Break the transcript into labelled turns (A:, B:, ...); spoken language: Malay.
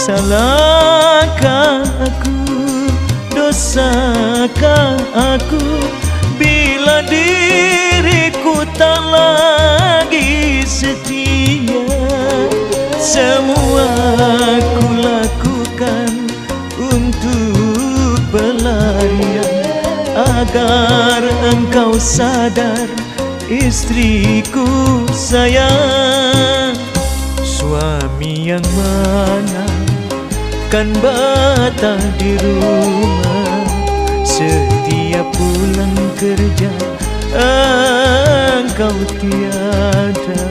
A: Salahkah aku, dosakah aku, bila diriku tak lagi setia. Semua ku lakukan untuk pelarian, agar engkau sadar, istriku sayang. Suami yang mana kan betah di rumah, setiap pulang kerja engkau tiada.